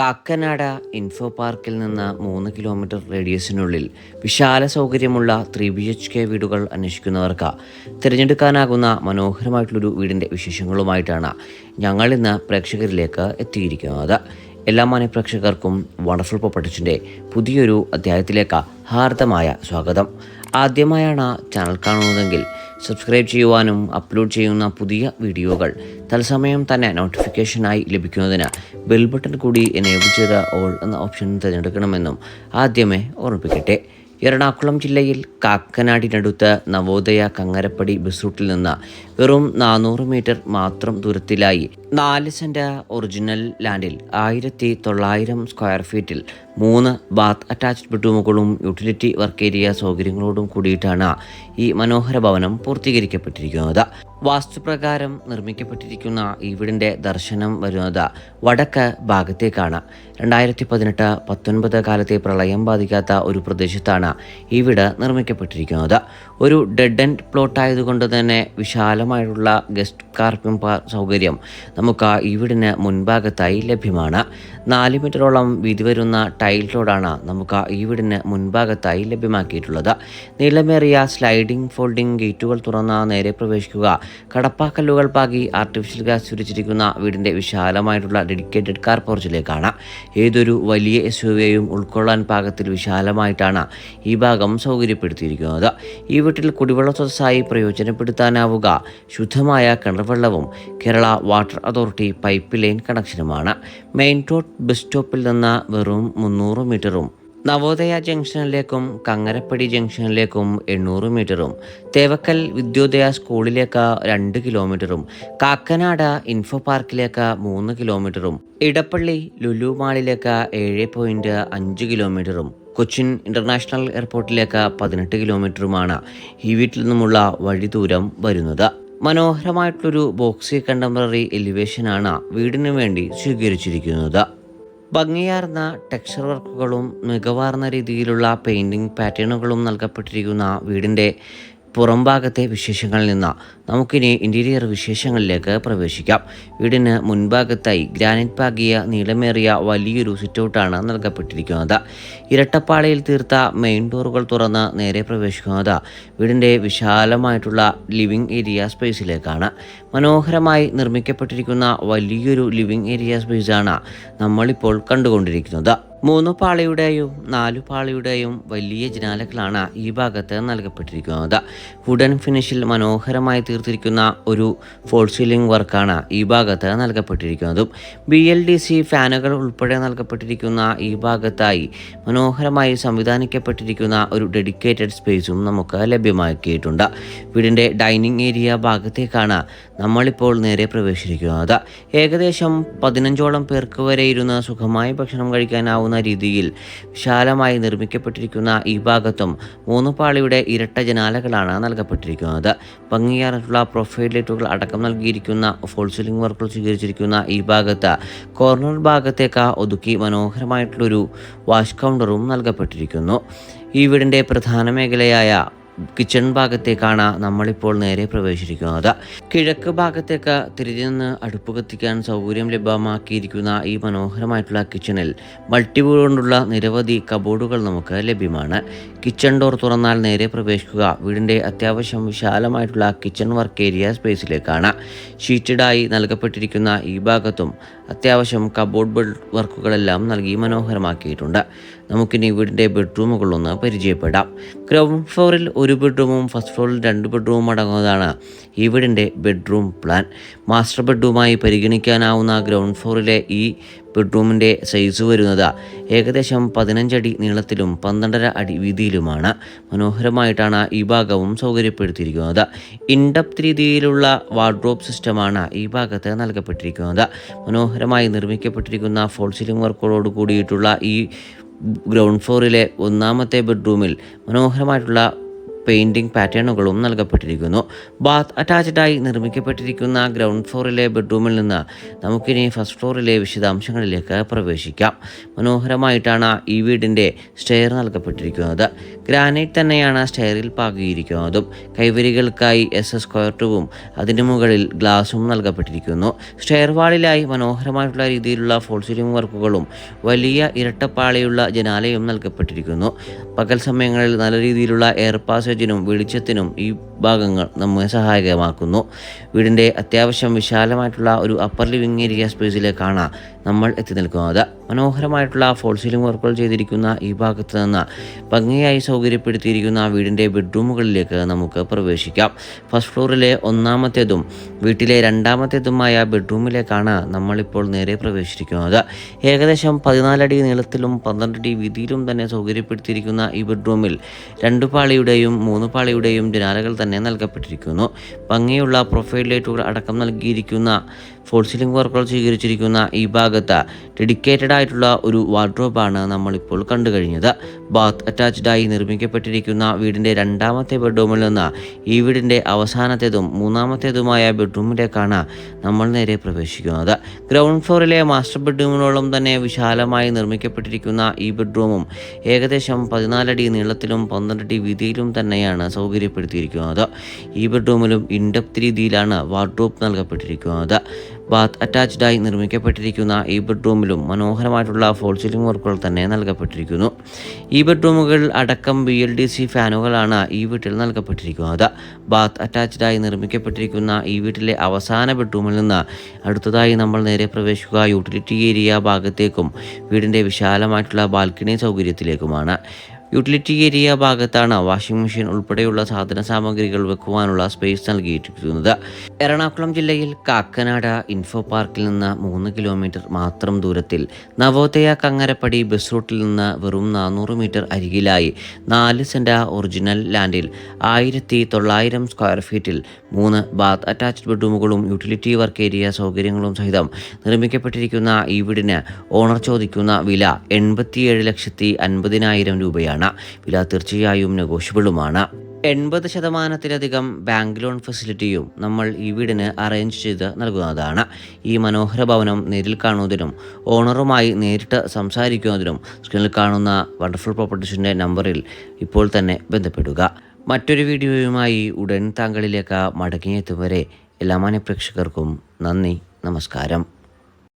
Kakkanad info പാർക്കിൽ നിന്ന് 3 kilometre റേഡിയസിനുള്ളിൽ വിശാല സൗകര്യമുള്ള 3 BHK വീടുകൾ അന്വേഷിക്കുന്നവർക്ക് തിരഞ്ഞെടുക്കാനാകുന്ന മനോഹരമായിട്ടുള്ളൊരു വീടിൻ്റെ വിശേഷങ്ങളുമായിട്ടാണ് ഞങ്ങൾ ഇന്ന് പ്രേക്ഷകരിലേക്ക് എത്തിയിരിക്കുന്നത്. എല്ലാ മാന്യപ്രേക്ഷകർക്കും വണ്ടർഫുൾ പ്രോപ്പർട്ടീസിൻ്റെ പുതിയൊരു അധ്യായത്തിലേക്ക് ഹാർദമായ സ്വാഗതം. ആദ്യമായാണ് ചാനൽ കാണുന്നതെങ്കിൽ സബ്സ്ക്രൈബ് ചെയ്യുവാനും അപ്ലോഡ് ചെയ്യുന്ന പുതിയ വീഡിയോകൾ തത്സമയം തന്നെ നോട്ടിഫിക്കേഷനായി ലഭിക്കുന്നതിന് ബെൽ ബട്ടൺ കൂടി എനേബിൾ ചെയ്ത ഓൾ എന്ന ഓപ്ഷൻ തിരഞ്ഞെടുക്കണമെന്നും ആദ്യമേ ഓർമ്മിപ്പിക്കട്ടെ. എറണാകുളം ജില്ലയിൽ കാക്കനാടിനടുത്ത് നവോദയ കങ്ങരപ്പടി ബസ് റൂട്ടിൽ നിന്ന് വെറും 400 മീറ്റർ മാത്രം ദൂരത്തിലായി 4 സെന്റ് ഒറിജിനൽ ലാൻഡിൽ 1900 സ്ക്വയർ ഫീറ്റിൽ 3 ബാത്ത് അറ്റാച്ച്ഡ് ബെഡ്റൂമുകളും യൂട്ടിലിറ്റി വർക്ക് ഏരിയ സൗകര്യങ്ങളോടും കൂടിയിട്ടാണ് ഈ മനോഹര ഭവനം പൂർത്തീകരിക്കപ്പെട്ടിരിക്കുന്നത്. വാസ്തുപ്രകാരം നിർമ്മിക്കപ്പെട്ടിരിക്കുന്ന ഈ വീടിൻ്റെ ദർശനം വരുന്നത് വടക്ക് ഭാഗത്തേക്കാണ്. 2018-19 കാലത്തെ പ്രളയം ബാധിക്കാത്ത ഒരു പ്രദേശത്താണ് ഈ വീട് നിർമ്മിക്കപ്പെട്ടിരിക്കുന്നത്. ഒരു ഡെഡ് എൻഡ് പ്ലോട്ട് ആയതുകൊണ്ട് തന്നെ വിശാലമായിട്ടുള്ള ഗസ്റ്റ് കാർപ്പിംഗ് സൗകര്യം നമുക്ക് ഈ വീടിന് മുൻഭാഗത്തായി ലഭ്യമാണ്. 4 മീറ്ററോളം വീതി വരുന്ന ടൈൽ റോഡാണ് നമുക്ക് ഈ വീടിന് മുൻഭാഗത്തായി ലഭ്യമാക്കിയിട്ടുള്ളത്. നീളമേറിയ സ്ലൈഡിംഗ് ഫോൾഡിംഗ് ഗേറ്റുകൾ തുറന്ന് നേരെ പ്രവേശിക്കുക. കടപ്പാക്കല്ലുകൾ പാകി ആർട്ടിഫിഷ്യൽ ഗ്യാസ് ചുരിച്ചിരിക്കുന്ന വീടിൻ്റെ വിശാലമായിട്ടുള്ള ഡെഡിക്കേറ്റഡ് കാർ പോർച്ചിലേക്കാണ്. ഏതൊരു വലിയ SUV-യും ഉൾക്കൊള്ളാൻ പാകത്തിൽ വിശാലമായിട്ടാണ് ഈ ഭാഗം സൗകര്യപ്പെടുത്തിയിരിക്കുന്നത്. ഈ വീട്ടിൽ കുടിവെള്ള സ്രോതസ്സായി പ്രയോജനപ്പെടുത്താനാവുക ശുദ്ധമായ കിണർവെള്ളവും Kerala water authority pipe line കണക്ഷനുമാണ്. മെയിൻ റോഡ് ബസ് സ്റ്റോപ്പിൽ നിന്ന് വെറും 300 മീറ്ററും നവോദയ ജംഗ്ഷനിലേക്കും കങ്ങരപ്പടി ജംഗ്ഷനിലേക്കും 800 മീറ്ററും തേവക്കൽ വിദ്യോദയ സ്കൂളിലേക്ക് 2 കിലോമീറ്ററും കാക്കനാട് ഇൻഫോ പാർക്കിലേക്ക് 3 കിലോമീറ്ററും ഇടപ്പള്ളി ലുലു മാളിലേക്ക് 7.5 കിലോമീറ്ററും കൊച്ചിൻ ഇൻ്റർനാഷണൽ എയർപോർട്ടിലേക്ക് 18 കിലോമീറ്ററുമാണ് ഈ വീട്ടിൽ നിന്നുമുള്ള വഴി ദൂരം വരുന്നത്. മനോഹരമായിട്ടുള്ളൊരു ബോക്സി കണ്ടംപററി എലിവേഷനാണ് വീടിനു വേണ്ടി സ്വീകരിച്ചിരിക്കുന്നത്. ഭംഗിയാർന്ന ടെക്സ്ചർ വർക്കുകളും മികവാർന്ന രീതിയിലുള്ള പെയിൻറ്റിംഗ് പാറ്റേണുകളും നൽകപ്പെട്ടിരിക്കുന്ന വീടിൻ്റെ പുറംഭാഗത്തെ വിശേഷങ്ങളിൽ നിന്ന് നമുക്കിനി ഇൻറ്റീരിയർ വിശേഷങ്ങളിലേക്ക് പ്രവേശിക്കാം. വീടിന് മുൻഭാഗത്തായി ഗ്രാനൈറ്റ് പാകിയ നീളമേറിയ വലിയൊരു സിറ്റൗട്ടാണ് നൽകപ്പെട്ടിരിക്കുന്നത്. ഇരട്ടപ്പാളയിൽ തീർത്ത മെയിൻ ഡോറുകൾ തുറന്ന് നേരെ പ്രവേശിക്കുന്നത് വീടിൻ്റെ വിശാലമായിട്ടുള്ള ലിവിംഗ് ഏരിയ സ്പേസിലേക്കാണ്. മനോഹരമായി നിർമ്മിക്കപ്പെട്ടിരിക്കുന്ന വലിയൊരു ലിവിംഗ് ഏരിയ സ്പേസാണ് നമ്മളിപ്പോൾ കണ്ടുകൊണ്ടിരിക്കുന്നത്. 3 പാളിയുടെയും 4 പാളിയുടെയും വലിയ ജനാലകളാണ് ഈ ഭാഗത്ത് നൽകപ്പെട്ടിരിക്കുന്നത്. വുഡൻ ഫിനിഷിൽ മനോഹരമായി തീർത്തിരിക്കുന്ന ഒരു ഫോൾ സീലിംഗ് വർക്കാണ് ഈ ഭാഗത്ത് നൽകപ്പെട്ടിരിക്കുന്നതും. BLDC ഫാനുകൾ ഉൾപ്പെടെ നൽകപ്പെട്ടിരിക്കുന്ന ഈ ഭാഗത്തായി മനോഹരമായി സംവിധാനിക്കപ്പെട്ടിരിക്കുന്ന ഒരു ഡെഡിക്കേറ്റഡ് സ്പേസും നമുക്ക് ലഭ്യമാക്കിയിട്ടുണ്ട്. വീടിൻ്റെ ഡൈനിങ് ഏരിയ ഭാഗത്തേക്കാണ് നമ്മളിപ്പോൾ നേരെ പ്രവേശിച്ചിരിക്കുന്നത്. ഏകദേശം 15ഓളം പേർക്ക് വരെ ഇരുന്ന് സുഖമായി ഭക്ഷണം കഴിക്കാനാവുന്ന രീതിയിൽ വിശാലമായി നിർമ്മിക്കപ്പെട്ടിരിക്കുന്ന ഈ ഭാഗത്തും 3 പാളിയുടെ ഇരട്ട ജനാലകളാണ് നൽകപ്പെട്ടിരിക്കുന്നത്. ഭംഗിയായിട്ടുള്ള പ്രൊഫൈൽ ലൈറ്റുകൾ അടക്കം നൽകിയിരിക്കുന്ന ഫോൾ സീലിംഗ് വർക്കുകൾ സ്വീകരിച്ചിരിക്കുന്ന ഈ ഭാഗത്ത് കോർണർ ഭാഗത്തേക്ക് ഒതുക്കി മനോഹരമായിട്ടുള്ളൊരു വാഷ് കൗണ്ടറും നൽകപ്പെട്ടിരിക്കുന്നു. ഈ വീടിൻ്റെ പ്രധാന മേഖലയായ കിച്ചൺ ഭാഗത്തേക്കാണ് നമ്മളിപ്പോൾ നേരെ പ്രവേശിച്ചിരിക്കുന്നത്. കിഴക്ക് ഭാഗത്തേക്ക് തിരിഞ്ഞു നിന്ന് അടുപ്പ് കത്തിക്കാൻ സൗകര്യം ലഭ്യമാക്കിയിരിക്കുന്ന ഈ മനോഹരമായിട്ടുള്ള കിച്ചണിൽ മൾട്ടിവുഡ് കൊണ്ടുള്ള നിരവധി കബോർഡുകൾ നമുക്ക് ലഭ്യമാണ്. കിച്ചൺ ഡോർ തുറന്നാൽ നേരെ പ്രവേശിക്കുക വീടിൻ്റെ അത്യാവശ്യം വിശാലമായിട്ടുള്ള കിച്ചൺ വർക്ക് ഏരിയ സ്പേസിലേക്കാണ്. ഷീറ്റഡായി നൽകപ്പെട്ടിരിക്കുന്ന ഈ ഭാഗത്തും അത്യാവശ്യം കബോർഡ് വർക്കുകളെല്ലാം നൽകി മനോഹരമാക്കിയിട്ടുണ്ട്. നമുക്കിനി വീടിൻ്റെ ബെഡ്റൂമുകളൊന്ന് പരിചയപ്പെടാം. ഗ്രൗണ്ട് ഫ്ലോറിൽ 1 ബെഡ്റൂമും ഫസ്റ്റ് ഫ്ലോറിൽ 2 ബെഡ്റൂമും അടങ്ങുന്നതാണ് ഈ വീടിൻ്റെ ബെഡ്റൂം പ്ലാൻ. മാസ്റ്റർ ബെഡ്റൂമായി പരിഗണിക്കാനാവുന്ന ഗ്രൗണ്ട് ഫ്ലോറിലെ ഈ ബെഡ്റൂമിൻ്റെ സൈസ് വരുന്നത് ഏകദേശം 15 അടി നീളത്തിലും 12.5 അടി വീതിയിലുമാണ്. മനോഹരമായിട്ടാണ് ഈ ഭാഗവും സൗകര്യപ്പെടുത്തിയിരിക്കുന്നത്. ഇൻഡെപ്ത് രീതിയിലുള്ള വാർഡ്രോബ് സിസ്റ്റമാണ് ഈ ഭാഗത്ത് നൽകപ്പെട്ടിരിക്കുന്നത്. മനോഹരമായി നിർമ്മിക്കപ്പെട്ടിരിക്കുന്ന ഫോൾ സീലിംഗ് വർക്കുകളോട് കൂടിയിട്ടുള്ള ഈ ഗ്രൗണ്ട് ഫ്ലോറിലെ 1ാമത്തെ ബെഡ്റൂമിൽ മനോഹരമായിട്ടുള്ള പെയിൻറ്റിംഗ് പാറ്റേണുകളും നൽകപ്പെട്ടിരിക്കുന്നു. ബാത്ത് അറ്റാച്ച്ഡായി നിർമ്മിക്കപ്പെട്ടിരിക്കുന്ന ഗ്രൗണ്ട് ഫ്ലോറിലെ ബെഡ്റൂമിൽ നിന്ന് നമുക്കിനി ഫസ്റ്റ് ഫ്ലോറിലെ വിശദാംശങ്ങളിലേക്ക് പ്രവേശിക്കാം. മനോഹരമായിട്ടാണ് ഈ വീടിൻ്റെ സ്റ്റെയർ നൽകപ്പെട്ടിരിക്കുന്നത്. ഗ്രാനൈറ്റ് തന്നെയാണ് സ്റ്റെയറിൽ പാകിയിരിക്കുന്നതും. കൈവരികൾക്കായി സ്ക്വയർ ട്യൂബും അതിന് മുകളിൽ ഗ്ലാസും നൽകപ്പെട്ടിരിക്കുന്നു. സ്റ്റെയർ വാളിലായി മനോഹരമായിട്ടുള്ള രീതിയിലുള്ള ഫോൾ സീലിംഗ് വർക്കുകളും വലിയ ഇരട്ടപ്പാളിയുള്ള ജനാലയും നൽകപ്പെട്ടിരിക്കുന്നു. പകൽ സമയങ്ങളിൽ നല്ല രീതിയിലുള്ള എയർ പാസേജിനും വെളിച്ചത്തിനും ഈ ഭാഗങ്ങൾ നമ്മെ സഹായകമാക്കുന്നു. വീടിൻ്റെ അത്യാവശ്യം വിശാലമായിട്ടുള്ള ഒരു അപ്പർ ലിവിംഗ് ഏരിയ സ്പേസിലേക്കാണ് നമ്മൾ എത്തി നിൽക്കുന്നത്. മനോഹരമായിട്ടുള്ള ഫോൾ സീലിംഗ് വർക്കുകൾ ചെയ്തിരിക്കുന്ന ഈ ഭാഗത്ത് നിന്ന് ഭംഗിയായി സൗകര്യപ്പെടുത്തിയിരിക്കുന്ന വീടിൻ്റെ ബെഡ്റൂമുകളിലേക്ക് നമുക്ക് പ്രവേശിക്കാം. ഫസ്റ്റ് ഫ്ലോറിലെ ഒന്നാമത്തേതും വീട്ടിലെ രണ്ടാമത്തേതുമായ ബെഡ്റൂമിലേക്കാണ് നമ്മളിപ്പോൾ നേരെ പ്രവേശിച്ചിരിക്കുന്നത്. ഏകദേശം 14 അടി നീളത്തിലും 12 അടി വീതിയിലും തന്നെ സൗകര്യപ്പെടുത്തിയിരിക്കുന്ന ഈ ബെഡ്റൂമിൽ 2 പാളിയുടെയും 3 പാളിയുടെയും ജനാലകൾ തന്നെ നൽകപ്പെട്ടിരിക്കുന്നു. ഭംഗിയുള്ള പ്രൊഫൈൽ ലൈറ്റുകൾ അടക്കം നൽകിയിരിക്കുന്ന ഫോൾ സീലിംഗ് വർക്കുകൾ സ്വീകരിച്ചിരിക്കുന്ന ഈ ഭാഗത്ത് ഡെഡിക്കേറ്റഡ് ആയിട്ടുള്ള ഒരു വാർഡ്രോബാണ് നമ്മളിപ്പോൾ കണ്ടു കഴിഞ്ഞത്. ബാത്ത് അറ്റാച്ച്ഡായി നിർമ്മിക്കപ്പെട്ടിരിക്കുന്ന വീടിൻ്റെ രണ്ടാമത്തെ ബെഡ്റൂമിൽ നിന്ന് ഈ വീടിൻ്റെ അവസാനത്തേതും മൂന്നാമത്തേതുമായ ബെഡ്റൂമിലേക്കാണ് നമ്മൾ നേരെ പ്രവേശിക്കുന്നത്. ഗ്രൗണ്ട് ഫ്ലോറിലെ മാസ്റ്റർ ബെഡ്റൂമിനോളം തന്നെ വിശാലമായി നിർമ്മിക്കപ്പെട്ടിരിക്കുന്ന ഈ ബെഡ്റൂമും ഏകദേശം 14 അടി നീളത്തിലും 12 അടി വീതിയിലും തന്നെയാണ് സൗകര്യപ്പെടുത്തിയിരിക്കുന്നത്. ഈ ബെഡ്റൂമിലും ഇൻഡെപ്ത് രീതിയിലാണ് വാർഡ്രോബ് നൽകപ്പെട്ടിരിക്കുന്നത്. ബാത്ത് അറ്റാച്ച്ഡായി നിർമ്മിക്കപ്പെട്ടിരിക്കുന്ന ഈ ബെഡ്റൂമിലും മനോഹരമായിട്ടുള്ള ഫോൾ സീലിംഗ് വർക്കുകൾ തന്നെ നൽകപ്പെട്ടിരിക്കുന്നു. ഈ ബെഡ്റൂമുകൾ അടക്കം BLDC ഫാനുകളാണ് ഈ വീട്ടിൽ നൽകപ്പെട്ടിരിക്കുന്നത്. ബാത്ത് അറ്റാച്ച്ഡായി നിർമ്മിക്കപ്പെട്ടിരിക്കുന്ന ഈ വീട്ടിലെ അവസാന ബെഡ്റൂമിൽ നിന്ന് അടുത്തതായി നമ്മൾ നേരെ പ്രവേശിക്കുക യൂട്ടിലിറ്റി ഏരിയ ഭാഗത്തേക്കും വീടിൻ്റെ വിശാലമായിട്ടുള്ള ബാൽക്കണി സൗകര്യത്തിലേക്കുമാണ്. യൂട്ടിലിറ്റി ഏരിയ ഭാഗത്താണ് വാഷിംഗ് മെഷീൻ ഉൾപ്പെടെയുള്ള സാധന സാമഗ്രികൾ വെക്കുവാനുള്ള സ്പേസ് നൽകിയിരിക്കുന്നത്. എറണാകുളം ജില്ലയിൽ കാക്കനാട് ഇൻഫോ പാർക്കിൽ നിന്ന് 3 കിലോമീറ്റർ മാത്രം ദൂരത്തിൽ നവോദയ കങ്ങരപ്പടി ബസ് റൂട്ടിൽ നിന്ന് വെറും 400 മീറ്റർ അരികിലായി 4 സെന്റ് ഒറിജിനൽ ലാൻഡിൽ 1900 സ്ക്വയർ ഫീറ്റിൽ 3 ബാത്ത് അറ്റാച്ച്ഡ് ബെഡ്റൂമുകളും യൂട്ടിലിറ്റി വർക്ക് ഏരിയ സൗകര്യങ്ങളും സഹിതം നിർമ്മിക്കപ്പെട്ടിരിക്കുന്ന ഈ വീടിന് ഓണർ ചോദിക്കുന്ന വില 87,50,000 രൂപയാണ്. വില തീർച്ചയായും നെഗോഷ്യബിളുമാണ്. 80% ബാങ്ക് ലോൺ ഫെസിലിറ്റിയും നമ്മൾ ഈ വീടിന് അറേഞ്ച് ചെയ്ത് നൽകുന്നതാണ്. ഈ മനോഹര ഭവനം നേരിൽ കാണുന്നതിനും ഓണറുമായി നേരിട്ട് സംസാരിക്കുന്നതിനും സ്ക്രീനിൽ കാണുന്ന വണ്ടർഫുൾ പ്രോപ്പർട്ടീസിൻ്റെ നമ്പറിൽ ഇപ്പോൾ തന്നെ ബന്ധപ്പെടുക. മറ്റൊരു വീഡിയോയുമായി ഉടൻ താങ്കളിലേക്ക് മടങ്ങിയെത്തും വരെ എല്ലാ മാന്യ പ്രേക്ഷകർക്കും നന്ദി, നമസ്കാരം.